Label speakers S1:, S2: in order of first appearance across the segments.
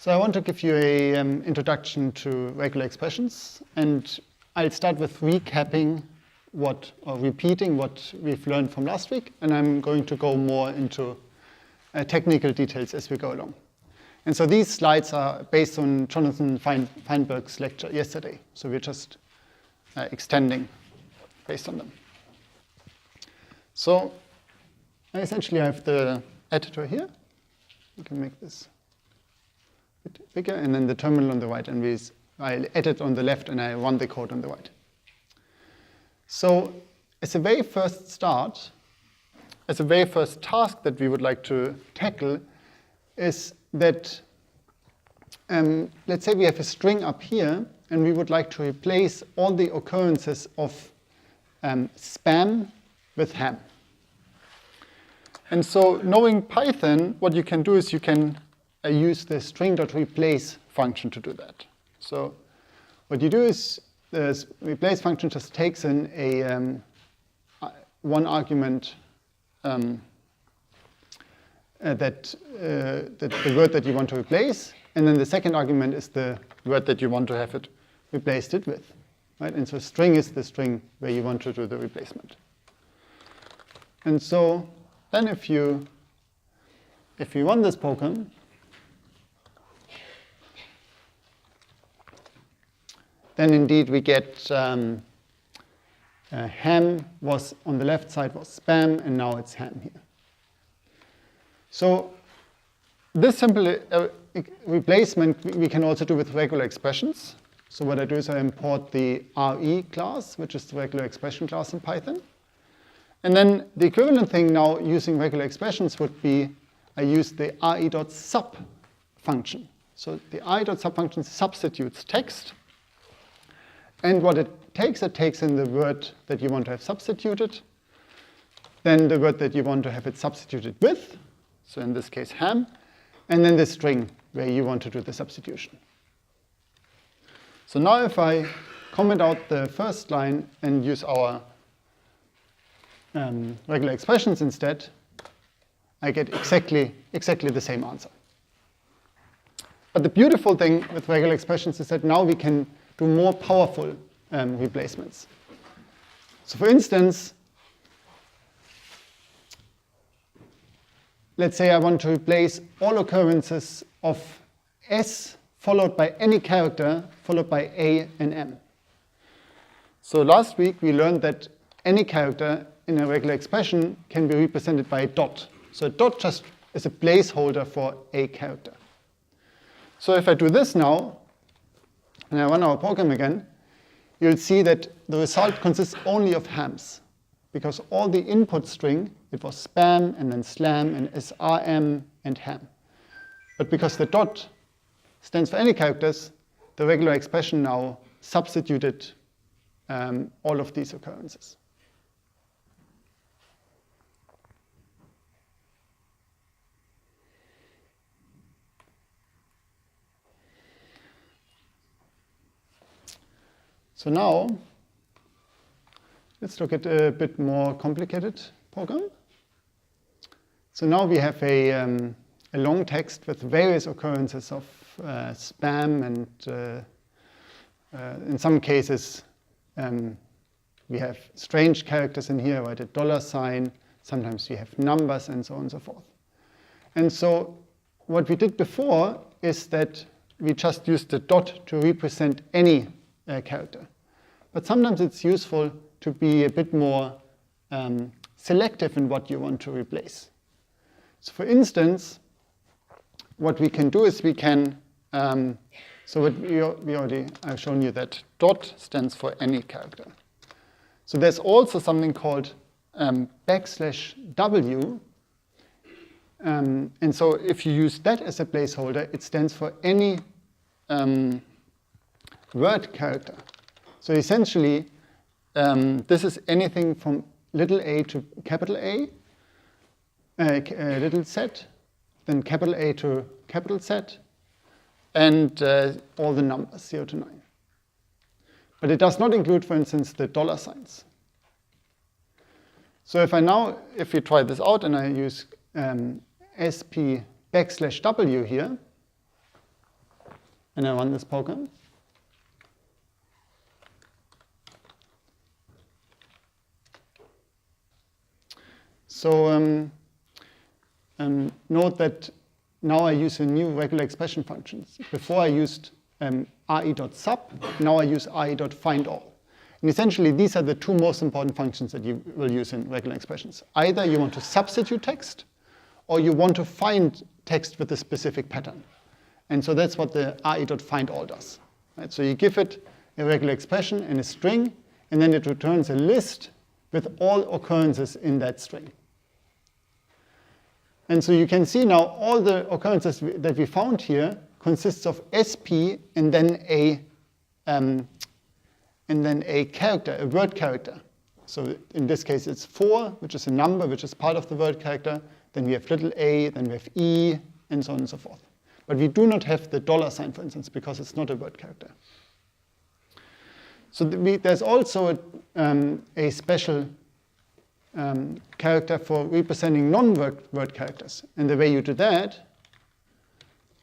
S1: So I want to give you an introduction to regular expressions, and I'll start with recapping or repeating what we've learned from last week, and I'm going to go more into technical details as we go along. And so these slides are based on Jonathan Feinberg's lecture yesterday, so we're just extending based on them. So I essentially have the editor here. You can make this a bit bigger, and then the terminal on the right, and I'll edit on the left and I run the code on the right. So as a very first start, as a very first task that we would like to tackle is that, let's say we have a string up here and we would like to replace all the occurrences of spam with ham. And so knowing Python, what you can do is you can use the string.replace function to do that. So what you do is the replace function just takes in one argument that the word that you want to replace, and then the second argument is the word that you want to have it replaced it with. Right? And so string is the string where you want to do the replacement. And so then if you run this program, then indeed we get ham was on the left side was spam, and now it's ham here. So this simple replacement we can also do with regular expressions. So what I do is I import the RE class, which is the regular expression class in Python. And then the equivalent thing now using regular expressions would be I use the re.sub function. So the re.sub function substitutes text. And what it takes in the word that you want to have substituted, then the word that you want to have it substituted with, so in this case ham, and then the string where you want to do the substitution. So now if I comment out the first line and use our regular expressions instead, I get exactly the same answer. But the beautiful thing with regular expressions is that now we can do more powerful replacements. So for instance, let's say I want to replace all occurrences of S followed by any character followed by A and M. So last week we learned that any character in a regular expression can be represented by a dot. So a dot just is a placeholder for a character. So if I do this now, and I run our program again, you'll see that the result consists only of hams, because all the input string, it was spam and then slam and srm and ham. But because the dot stands for any characters, the regular expression now substituted all of these occurrences. So now, let's look at a bit more complicated program. So now we have a long text with various occurrences of spam, and in some cases we have strange characters in here, right? A $sign, sometimes we have numbers, and so on and so forth. And so what we did before is that we just used the dot to represent any character. But sometimes it's useful to be a bit more selective in what you want to replace. So for instance, what we can do is we can, so I've shown you that dot stands for any character. So there's also something called \w, and so if you use that as a placeholder, it stands for any word character. So essentially, this is anything from little a to capital A, little z, then capital A to capital Z, and all the numbers, 0 to 9. But it does not include, for instance, the $signs. So if we try this out and I use sp \w here, and I run this program. So note that now I use a new regular expression function. Before I used re.sub, now I use re.findAll. And essentially, these are the two most important functions that you will use in regular expressions. Either you want to substitute text, or you want to find text with a specific pattern. And so that's what the re.findAll does. Right? So you give it a regular expression and a string, and then it returns a list with all occurrences in that string. And so you can see now all the occurrences that we found here consists of SP and then a character, a word character. So in this case, it's 4, which is a number, which is part of the word character. Then we have little a, then we have E, and so on and so forth. But we do not have the $sign, for instance, because it's not a word character. So there's also a special character for representing non-word characters. And the way you do that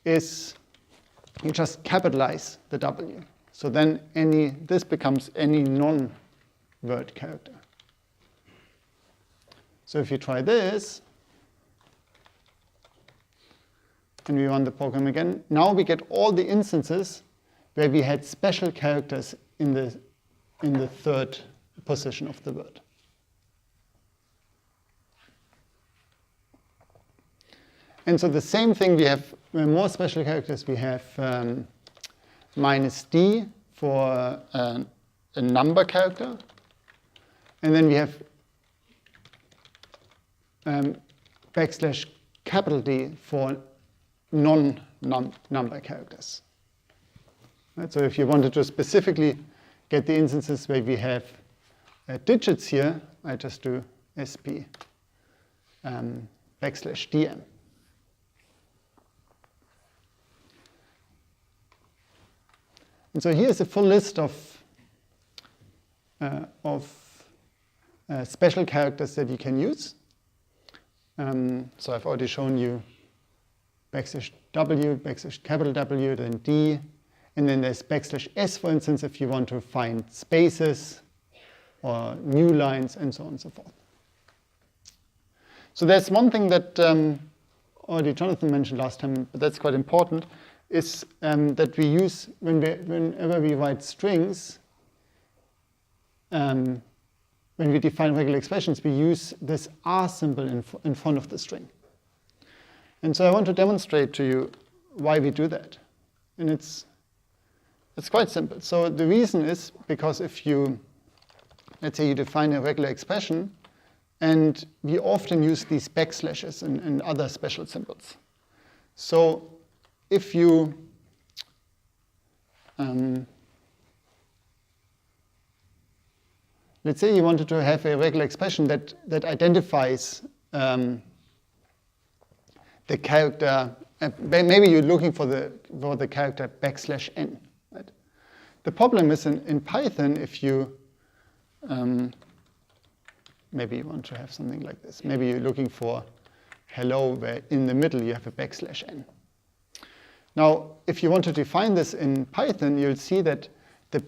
S1: is you just capitalize the W. So then this becomes any non-word character. So if you try this, and we run the program again, now we get all the instances where we had special characters in the third position of the word. And so the same thing, we have more special characters. We have -d for a number character. And then we have \D for non-number characters. Right? So if you wanted to specifically get the instances where we have digits here, I just do sp \dm. And so here's a full list of special characters that you can use. So I've already shown you \w, \W, then d, and then there's \s, for instance, if you want to find spaces or new lines and so on and so forth. So there's one thing that already Jonathan mentioned last time, but that's quite important, is that we use, whenever we write strings, when we define regular expressions, we use this R symbol in front of the string. And so I want to demonstrate to you why we do that. And it's quite simple. So the reason is because if you, let's say you define a regular expression, and we often use these backslashes and other special symbols. So if you let's say you wanted to have a regular expression that identifies the character, maybe you're looking for the character \n. Right? The problem is in Python, if you maybe you want to have something like this. Maybe you're looking for hello, where in the middle you have a \n. Now, if you want to define this in Python, you'll see that the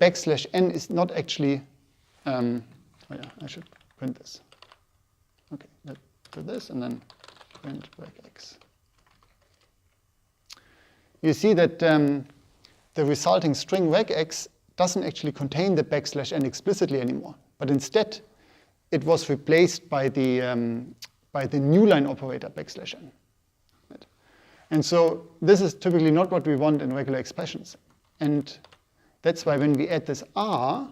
S1: \n is not actually, oh yeah, I should print this. Okay, let's do this and then print regex. You see that the resulting string regex doesn't actually contain the \n explicitly anymore, but instead it was replaced by the new line operator \n. Right? And so this is typically not what we want in regular expressions. And that's why when we add this R,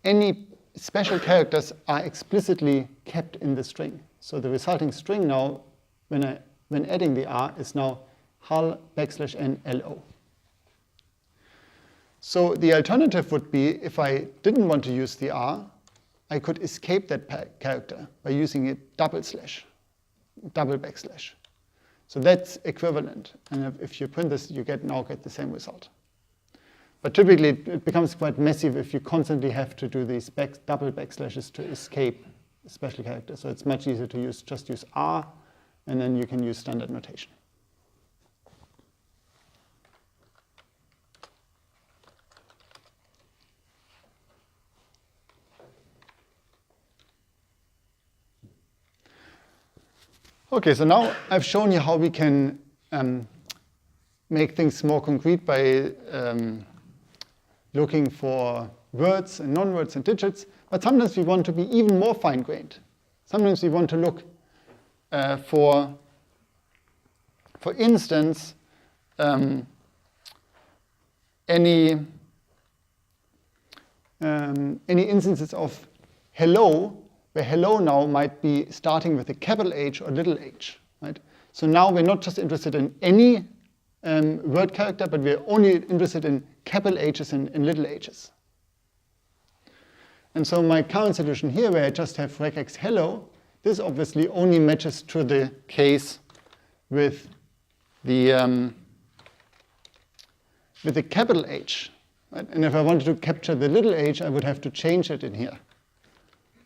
S1: any special characters are explicitly kept in the string. So the resulting string now, when adding the R, is now hal \n lo. So the alternative would be, if I didn't want to use the R, I could escape that character by using a double backslash. So that's equivalent. And if you print this, you now get the same result. But typically, it becomes quite messy if you constantly have to do these double backslashes to escape a special character. So it's much easier to just use R, and then you can use standard notation. Okay, so now I've shown you how we can make things more concrete by looking for words and non-words and digits, but sometimes we want to be even more fine-grained. Sometimes we want to look for instance, any instances of hello, where hello now might be starting with a capital H or little h, right? So now we're not just interested in any word character, but we're only interested in capital H's and little h's. And so my current solution here, where I just have regex hello, this obviously only matches to the case with the capital H, right? And if I wanted to capture the little h, I would have to change it in here,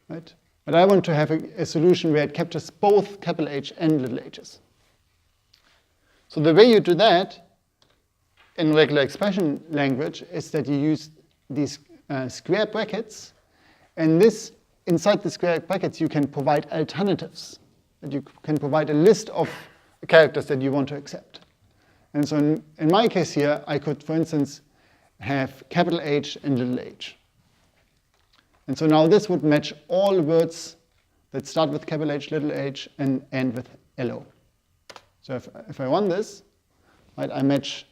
S1: right? But I want to have a solution where it captures both capital H and little h's. So the way you do that in regular expression language is that you use these square brackets, and this inside the square brackets you can provide alternatives. That you can provide a list of characters that you want to accept. And so in my case here, I could, for instance, have capital H and little h. And so now this would match all words that start with capital H, little h, and end with hello. So if I run this, right, I match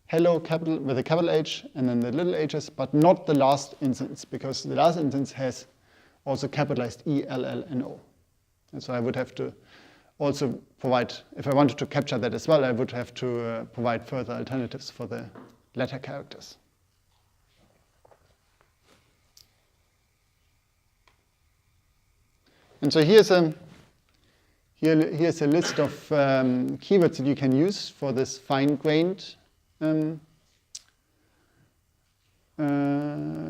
S1: hello capital with a capital H and then the little h's, but not the last instance, because the last instance has also capitalized E, L, L, and O. And so I would have to also provide, if I wanted to capture that as well, I would have to provide further alternatives for the letter characters. And so here's a list of keywords that you can use for this fine-grained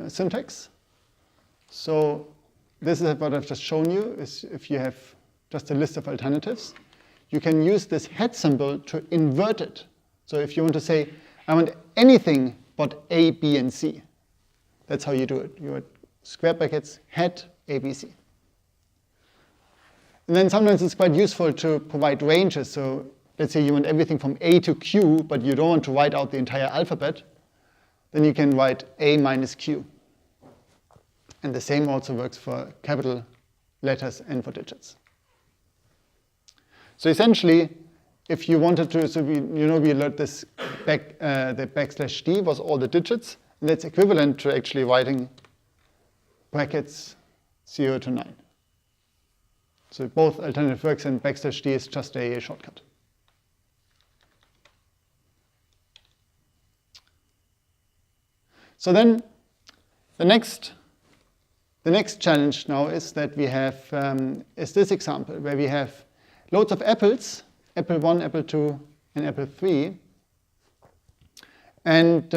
S1: syntax. So this is what I've just shown you, is if you have just a list of alternatives, you can use this head symbol to invert it. So if you want to say, I want anything but A, B, and C, that's how you do it. You have square brackets, head, A, B, C. And then sometimes it's quite useful to provide ranges. So let's say you want everything from A to Q, but you don't want to write out the entire alphabet. Then you can write A minus Q. And the same also works for capital letters and for digits. So essentially, if you wanted to, so we learned this the backslash D was all the digits, and that's equivalent to actually writing brackets 0 to 9. So both alternative works, and backslash D is just a shortcut. So then the next challenge now is that we have is this example where we have loads of apples, apple 1, apple 2, and apple 3. And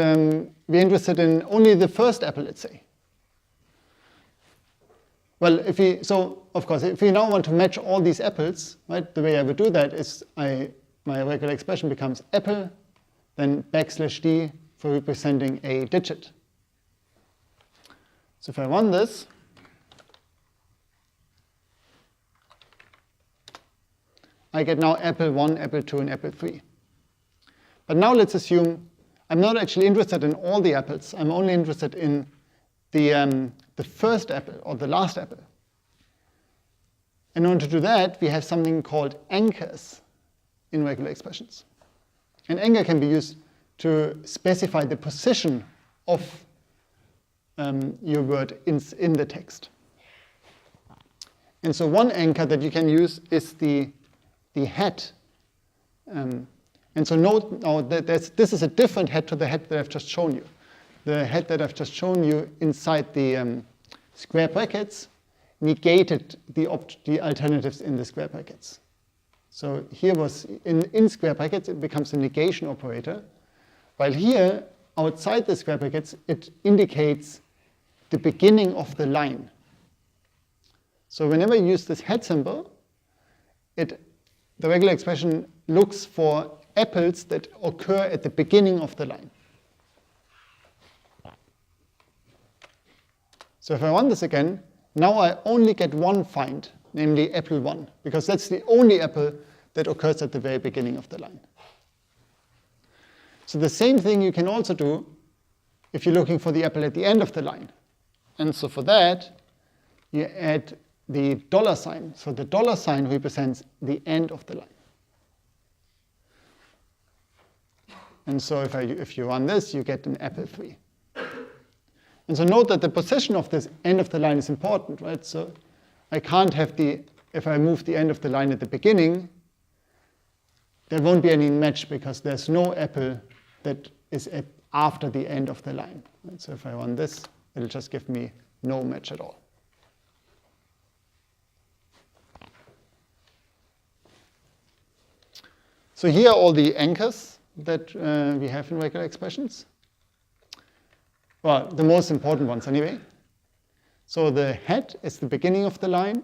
S1: we're interested in only the first apple, let's say. Well, of course, if we now want to match all these apples, right, the way I would do that is my regular expression becomes apple, then backslash D for representing a digit. So if I run this, I get now apple 1, apple 2, and apple 3. But now let's assume I'm not actually interested in all the apples. I'm only interested in the first apple or the last apple. In order to do that, we have something called anchors in regular expressions. An anchor can be used to specify the position of your word in the text. And so one anchor that you can use is the head. And so note now that this is a different head to the head that I've just shown you. The head that I've just shown you inside the square brackets negated the alternatives in the square brackets. So here was, in square brackets, it becomes a negation operator, while here, outside the square brackets, it indicates the beginning of the line. So whenever you use this head symbol, the regular expression looks for apples that occur at the beginning of the line. So if I run this again, now I only get one find, namely apple 1, because that's the only apple that occurs at the very beginning of the line. So the same thing you can also do if you're looking for the apple at the end of the line. And so for that, you add the dollar sign. So the dollar sign represents the end of the line. And so if you run this, you get an apple 3. And so note that the position of this end of the line is important, right? So I can't have if I move the end of the line at the beginning, there won't be any match because there's no apple that is after the end of the line. Right? So if I run this, it'll just give me no match at all. So here are all the anchors that we have in regular expressions. Well, the most important ones anyway. So the head is the beginning of the line.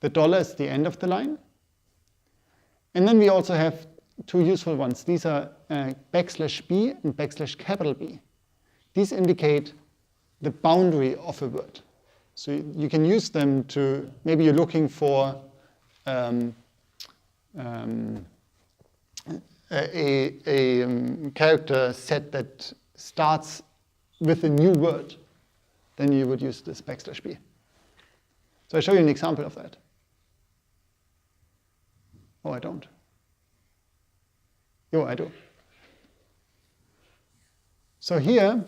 S1: The dollar is the end of the line. And then we also have two useful ones. These are \b and \B. These indicate the boundary of a word. So you can use them to, maybe you're looking for a character set that starts with a new word, then you would use this \B. So I'll show you an example of that. Oh, I don't. Oh, I do. So here,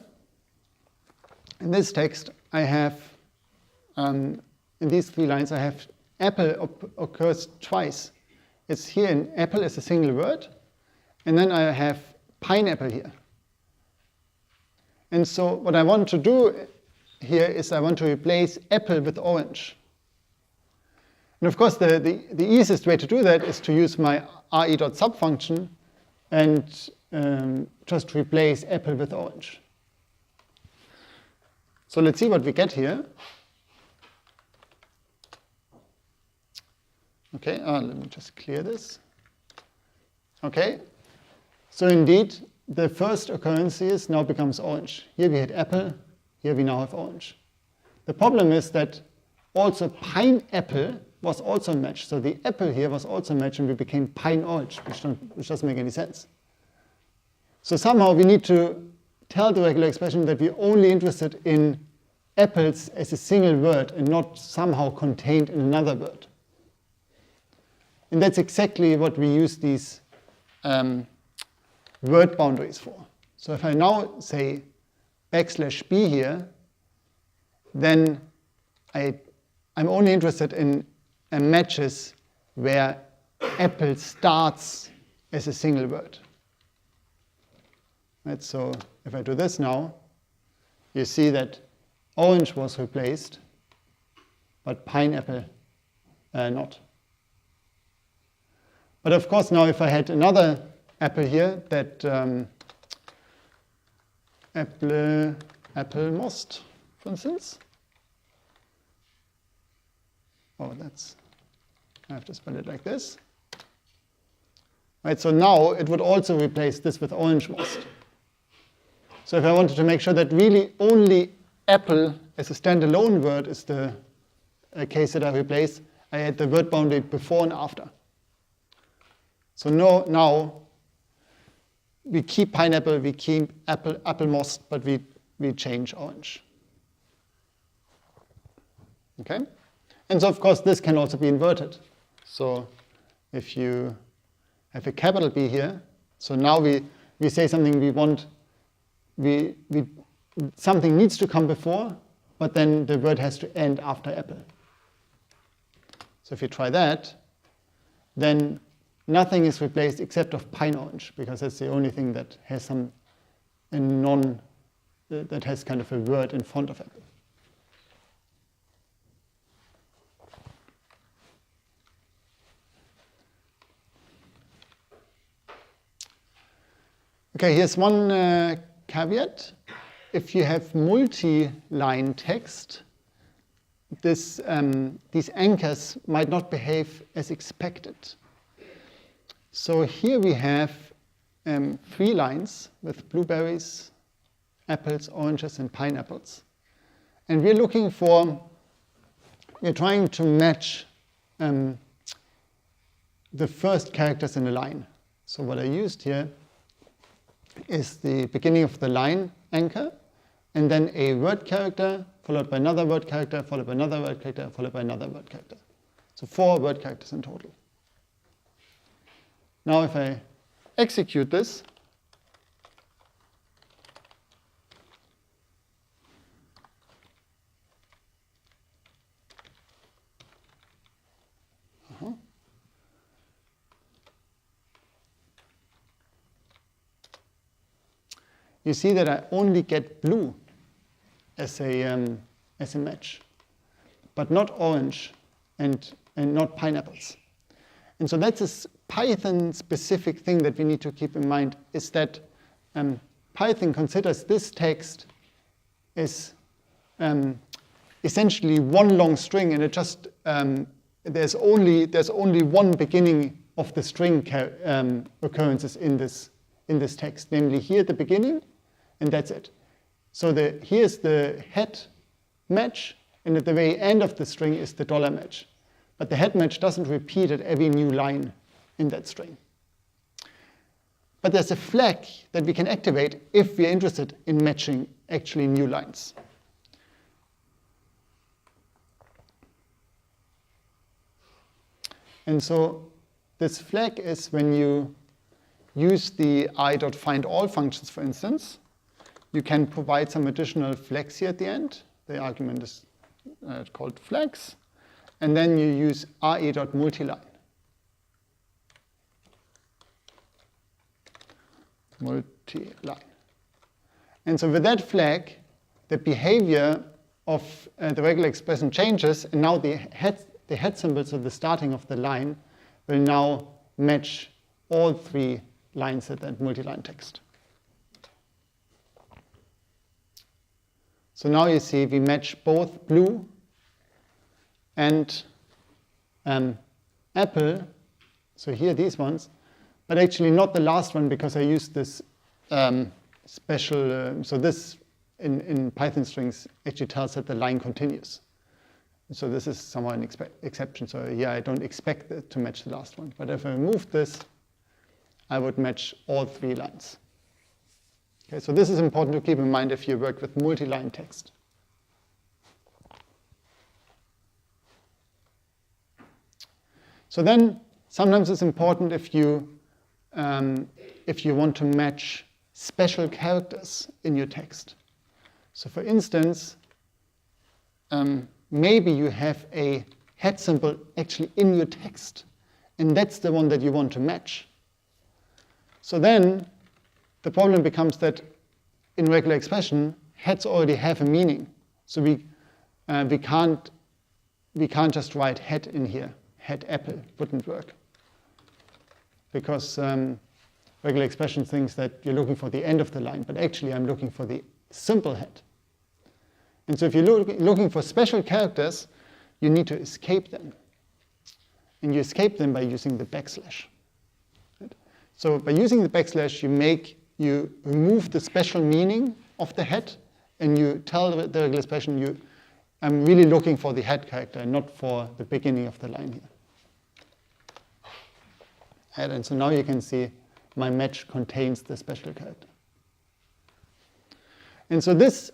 S1: in this text, I have, in these 3 lines, I have apple occurs twice. It's here in apple as a single word, and then I have pineapple here. And so what I want to do here is I want to replace apple with orange. And of course, the easiest way to do that is to use my re.sub function and just replace apple with orange. So let's see what we get here. Okay, let me just clear this. Okay, so indeed, the first occurrence is now becomes orange. Here we had apple, here we now have orange. The problem is that also pineapple was also matched. So the apple here was also matched and we became pine orange, which doesn't make any sense. So somehow we need to tell the regular expression that we're only interested in apples as a single word and not somehow contained in another word. And that's exactly what we use these word boundaries for. So if I now say \B here, then I'm only interested in matches where apple starts as a single word. Right, so if I do this now, you see that orange was replaced, but pineapple not. But of course now if I had another apple here that apple most, for instance. Oh, I have to spell it like this. Right, so now it would also replace this with orange most. So if I wanted to make sure that really only apple as a standalone word is the case that I replace, I add the word boundary before and after. So now we keep pineapple, we keep apple most, but we change orange. Okay? And so of course this can also be inverted. So if you have a capital B here, so now we say something we want, something needs to come before, but then the word has to end after apple. So if you try that, then nothing is replaced except of pine orange, because that's the only thing that has that has kind of a word in front of apple. Okay, here's one caveat. If you have multi-line text, these anchors might not behave as expected. So here we have 3 lines with blueberries, apples, oranges, and pineapples. And we're trying to match the first characters in a line. So what I used here is the beginning of the line anchor, and then a word character, followed by another word character, followed by another word character, followed by another word character. So 4 word characters in total. Now if I execute this, you see that I only get blue as a match, but not orange and not pineapples. And so that's a Python-specific thing that we need to keep in mind, is that Python considers this text as essentially one long string, and it just there's only one beginning of the string occurrences in this text, namely here at the beginning, and that's it. So here's the head match, and at the very end of the string is the dollar match. But the head match doesn't repeat at every new line in that string. But there's a flag that we can activate if we're interested in matching actually new lines. And so this flag is when you use the i.findAll functions, for instance, you can provide some additional flags here at the end. The argument is called flags. And then you use re.multiline. Multiline. And so with that flag, the behavior of the regular expression changes, and now the head symbols at the starting of the line will now match all 3 lines in that multiline text. So now you see we match both blue and apple, so here these ones, but actually not the last one because I used this special, so this in Python strings actually tells that the line continues. So this is somehow an exception, so yeah, I don't expect it to match the last one. But if I remove this, I would match all 3 lines. Okay, so this is important to keep in mind if you work with multi-line text. So then sometimes it's important if you want to match special characters in your text. So for instance, maybe you have a head symbol actually in your text, and that's the one that you want to match. So then the problem becomes that in regular expression, heads already have a meaning. So we can't just write head in here. Head apple wouldn't work. Because regular expression thinks that you're looking for the end of the line, but actually I'm looking for the simple head. And so if you're looking for special characters, you need to escape them. And you escape them by using the backslash. Right? So by using the backslash, you remove the special meaning of the head, and you tell the regular expression, I'm really looking for the head character and not for the beginning of the line here. And so now you can see my match contains the special character. And so this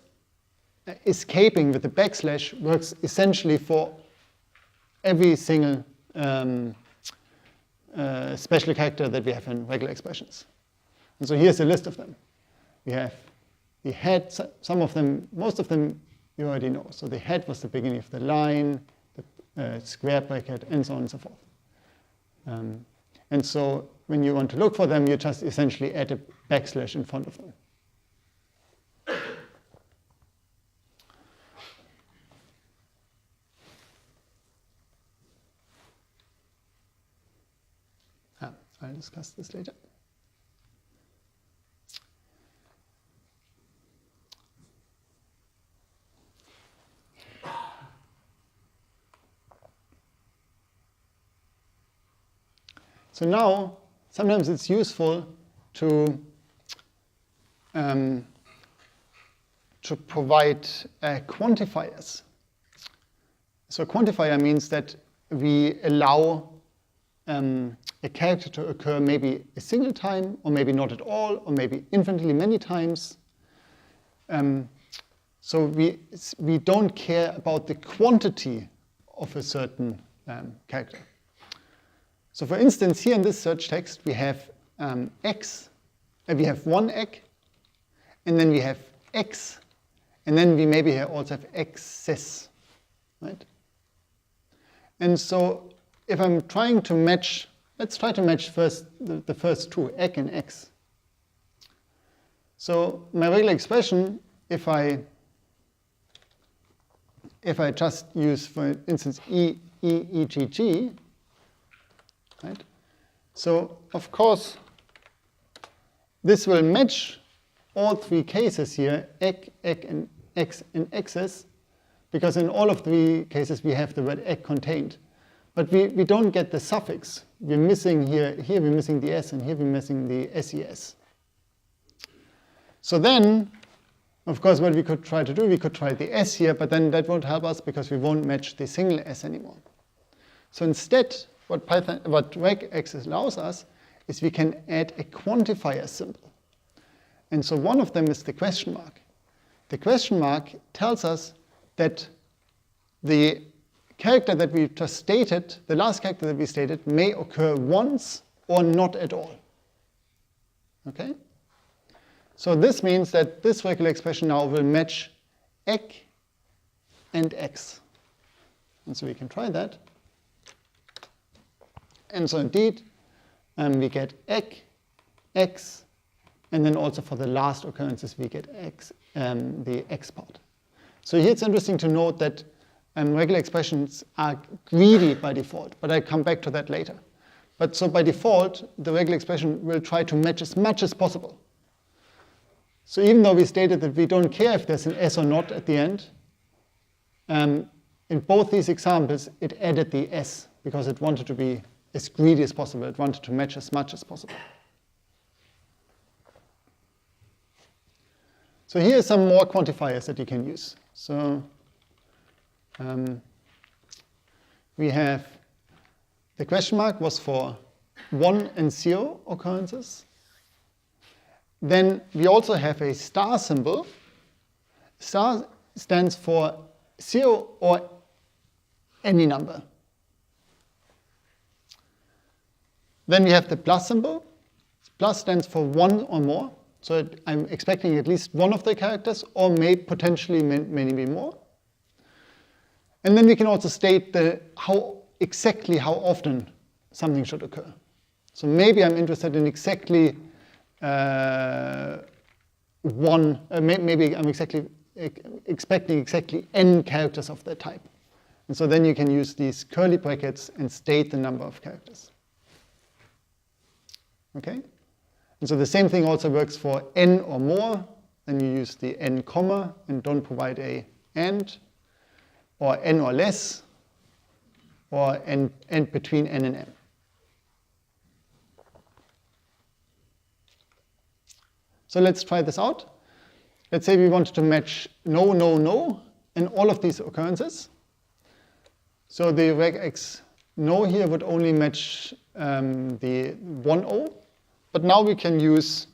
S1: escaping with the backslash works essentially for every single special character that we have in regular expressions. And so here's a list of them. We have the head, some of them, most of them you already know. So the head was the beginning of the line, the square bracket, and so on and so forth. And so when you want to look for them, you just essentially add a backslash in front of them. I'll discuss this later. So now, sometimes it's useful to provide quantifiers. So a quantifier means that we allow a character to occur maybe a single time, or maybe not at all, or maybe infinitely many times. So we don't care about the quantity of a certain character. So for instance, here in this search text, we have x, we have one egg, and then we have x, and then we maybe also have x's, right? And so if I'm trying to match, let's try to match first the first two, egg and x. So my regular expression, if I just use, for instance, egg, right? So of course, this will match all three cases here, egg, and x, and x's, because in all of three cases we have the word egg contained. But we don't get the suffix. We're missing here we're missing the s, and here we're missing the ses. So then, of course, what we could try to do, we could try the s here, but then that won't help us because we won't match the single s anymore. So instead, what regex allows us is we can add a quantifier symbol. And so one of them is the question mark. The question mark tells us that the character that we just stated, the last character that we stated, may occur once or not at all. Okay? So this means that this regular expression now will match egg and x. And so we can try that. And so indeed, we get egg, x, and then also for the last occurrences we get x, the x part. So here it's interesting to note that regular expressions are greedy by default, but I'll come back to that later. But so by default, the regular expression will try to match as much as possible. So even though we stated that we don't care if there's an s or not at the end, in both these examples, it added the s because it wanted to be as greedy as possible. It wanted to match as much as possible. So here are some more quantifiers that you can use. So we have the question mark was for 1 and 0 occurrences. Then we also have a star symbol. Star stands for 0 or any number. Then we have the plus symbol. Plus stands for 1 or more. So I'm expecting at least one of the characters, or may potentially many more. And then we can also state exactly how often something should occur. So maybe I'm interested in exactly maybe I'm expecting exactly n characters of that type. And so then you can use these curly brackets and state the number of characters. Okay? And so the same thing also works for n or more. Then you use the n comma and don't provide a and, or n or less, or n between n and m. So let's try this out. Let's say we wanted to match no, no, no in all of these occurrences. So the regex no here would only match the 1, 0. But now we can use,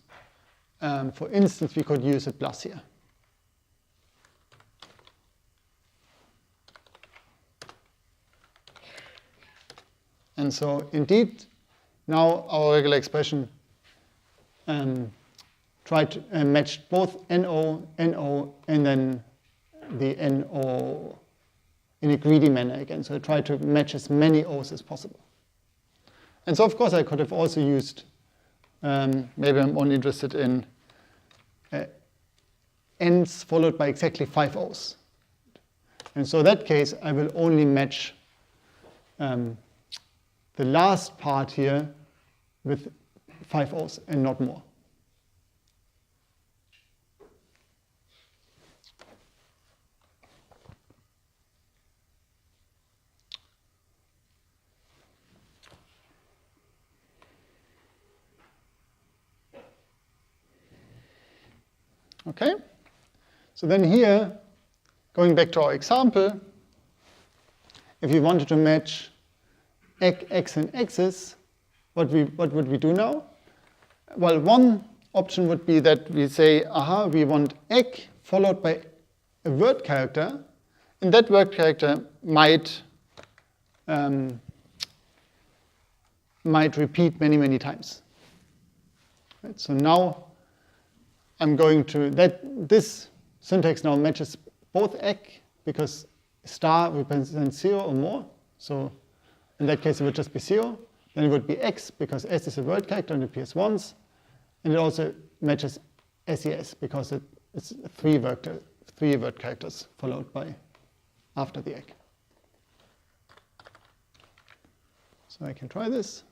S1: for instance, we could use a plus here. And so indeed, now our regular expression tried to match both NO, NO, and then the NO in a greedy manner again. So I tried to match as many O's as possible. And so of course I could have also used, maybe I'm only interested in N's followed by exactly 5 O's. And so in that case, I will only match the last part here with 5 O's and not more. Okay, so then here, going back to our example, if we wanted to match x and x's, what would we do now? Well, one option would be that we say, aha, we want egg followed by a word character, and that word character might repeat many, many times. Right, so now I'm going to, this syntax now matches both egg, because star represents 0 or more. So in that case, it would just be 0. Then it would be x, because s is a word character and it appears once. And it also matches ses, because it's three word characters followed by after the egg. So I can try this.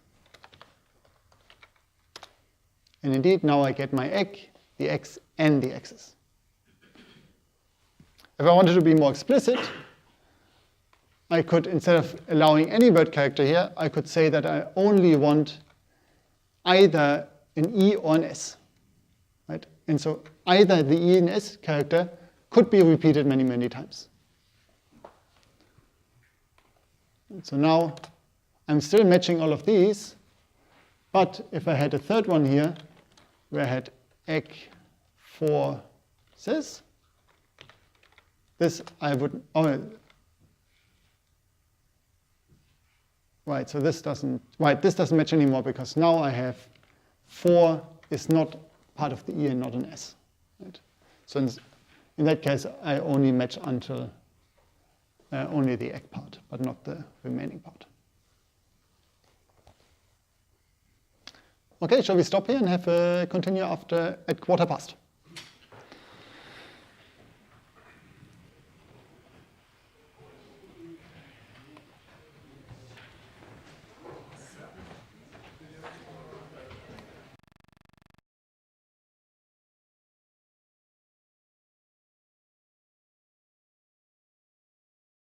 S1: And indeed, now I get my egg, the x, and the x's. If I wanted to be more explicit, I could, instead of allowing any word character here, I could say that I only want either an E or an S. Right? And so either the E and S character could be repeated many, many times. And so now I'm still matching all of these, but if I had a third one here, where I had egg for this I would, right, so this doesn't match anymore, because now I have 4 is not part of the E and not an S. Right? So in that case, I only match until only the egg part, but not the remaining part. Okay, shall we stop here and have continue after at 1/4 past?